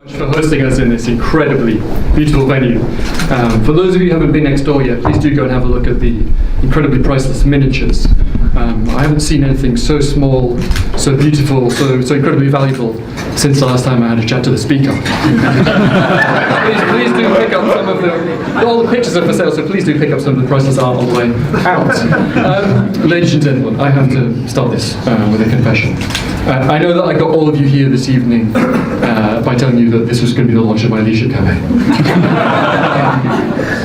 For hosting us in this incredibly beautiful venue. For those of you who haven't been next door yet, please do go and have a look at the incredibly priceless miniatures. I haven't seen anything so small, so beautiful, so incredibly valuable since the last time I had a chat to the speaker. please do pick up some of all the pictures are for sale, so please do pick up some of the priceless art on the way out. Ladies and gentlemen, I have to start this with a confession. I know that I got all of you here this evening by telling you that this was going to be the launch of my leadership campaign.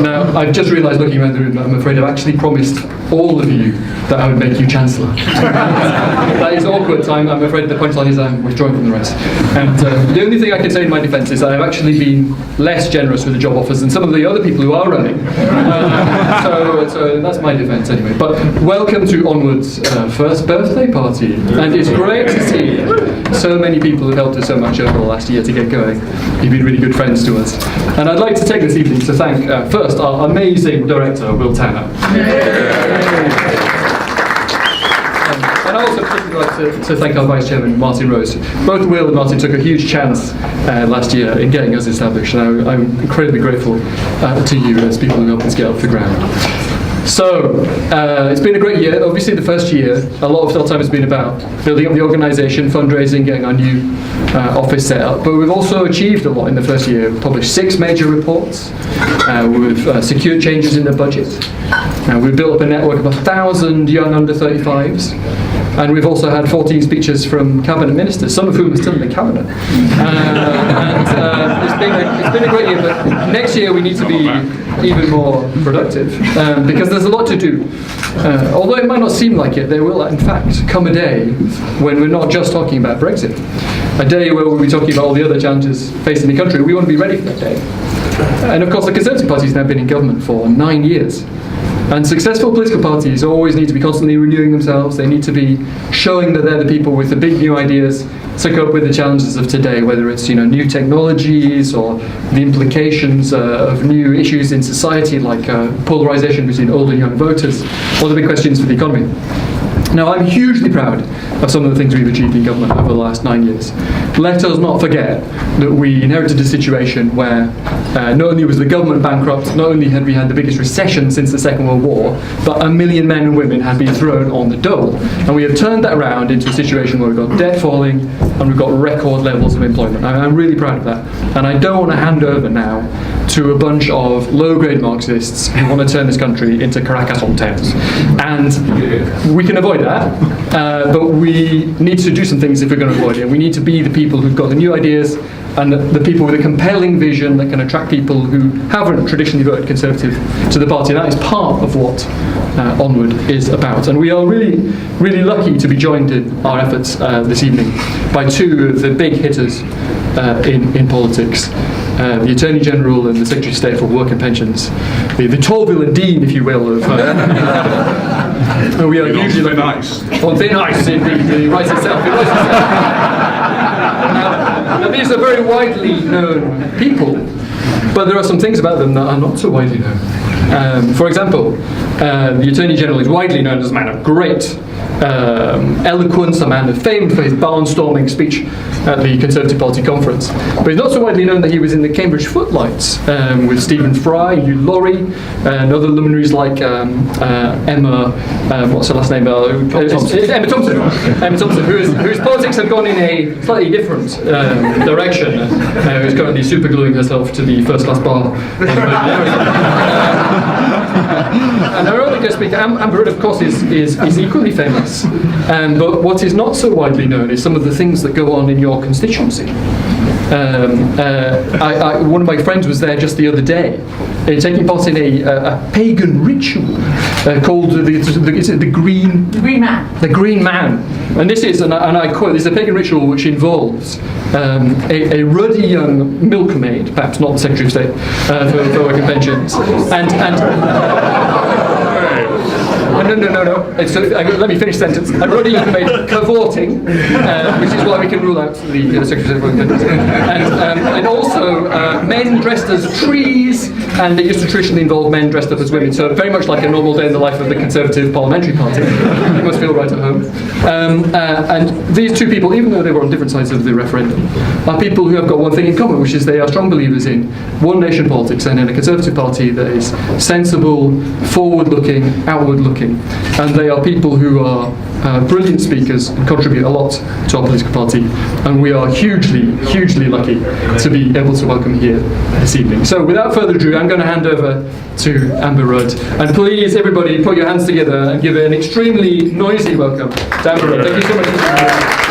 Now, I've just realised looking around the room that I'm afraid I've actually promised all of you that I would make you Chancellor. That is awkward. I'm afraid the punchline is I'm withdrawing from the race. And the only thing I can say in my defence is that I've actually been less generous with the job offers than some of the other people who are running. So that's my defence anyway. But welcome to Onward's first birthday party. And it's great to see so many people who've helped us so much over the last year to get going. You've been really good friends to us. And I'd like to take this evening to thank, first, our amazing director, Will Tanner. And I also particularly like to thank our Vice Chairman, Martin Rose. Both Will and Martin took a huge chance last year in getting us established, and I'm incredibly grateful to you as people who helped us get off the ground. So, it's been a great year. Obviously the first year, a lot of our time has been about building up the organisation, fundraising, getting our new office set up, but we've also achieved a lot in the first year. We've published 6 major reports, we've secured changes in the budget, we've built up a network of 1,000 young under 35s, and we've also had 14 speeches from cabinet ministers, some of whom are still in the cabinet. It's been a great year, but next year we need to be even more productive, because there's a lot to do. Although it might not seem like it, there will in fact come a day when we're not just talking about Brexit. A day where we'll be talking about all the other challenges facing the country. We want to be ready for that day. And of course the Conservative Party's now been in government for 9 years. And successful political parties always need to be constantly renewing themselves. They need to be showing that they're the people with the big new ideas to cope with the challenges of today, whether it's new technologies or the implications of new issues in society like polarisation between old and young voters, or the big questions for the economy. Now, I'm hugely proud of some of the things we've achieved in government over the last 9 years. Let us not forget that we inherited a situation where not only was the government bankrupt, not only had we had the biggest recession since the Second World War, but 1 million men and women had been thrown on the dole. And we have turned that around into a situation where we've got debt falling and we've got record levels of employment. I'm really proud of that. And I don't want to hand over now to a bunch of low-grade Marxists who want to turn this country into Caracas-on Thames. And we can avoid that, but we need to do some things if we're going to avoid it. We need to be the people who've got the new ideas and the people with a compelling vision that can attract people who haven't traditionally voted Conservative to the party. And that is part of what Onward is about. And we are really, really lucky to be joined in our efforts this evening by 2 of the big hitters in politics. The Attorney General and the Secretary of State for Work and Pensions, the Torville and Dean, if you will, of we are usually nice. On thin ice, indeed. He writes itself. Now, these are very widely known people, but there are some things about them that are not so widely known. For example, the Attorney General is widely known as a man of great eloquence, a man of fame for his barnstorming speech at the Conservative Party conference. But he's not so widely known that he was in the Cambridge Footlights with Stephen Fry, Hugh Laurie, and other luminaries like Emma, what's her last name? Emma Thompson. Emma Thompson, whose politics have gone in a slightly different direction, who's currently supergluing herself to the first-class bar. And our other guest speaker, Amber Rudd, of course, is equally famous. But what is not so widely known is some of the things that go on in your constituency. One of my friends was there just the other day, taking part in a pagan ritual called the Green Man. The Green Man. And this is, and I quote, this is a pagan ritual which involves a ruddy young milkmaid, perhaps not the Secretary of State for Work and Pensions, No. Let me finish the sentence. I've already made cavorting, which is why we can rule out the Secretary of State. And also men dressed as trees, and it used to traditionally involve men dressed up as women. So very much like a normal day in the life of the Conservative Parliamentary Party. You must feel right at home. And these two people, even though they were on different sides of the referendum, are people who have got one thing in common, which is they are strong believers in one nation politics and in a Conservative Party that is sensible, forward-looking, outward-looking. And they are people who are brilliant speakers and contribute a lot to our political party. And we are hugely, hugely lucky to be able to welcome here this evening. So without further ado, I'm going to hand over to Amber Rudd. And please, everybody, put your hands together and give an extremely noisy welcome to Amber Rudd. Thank you so much.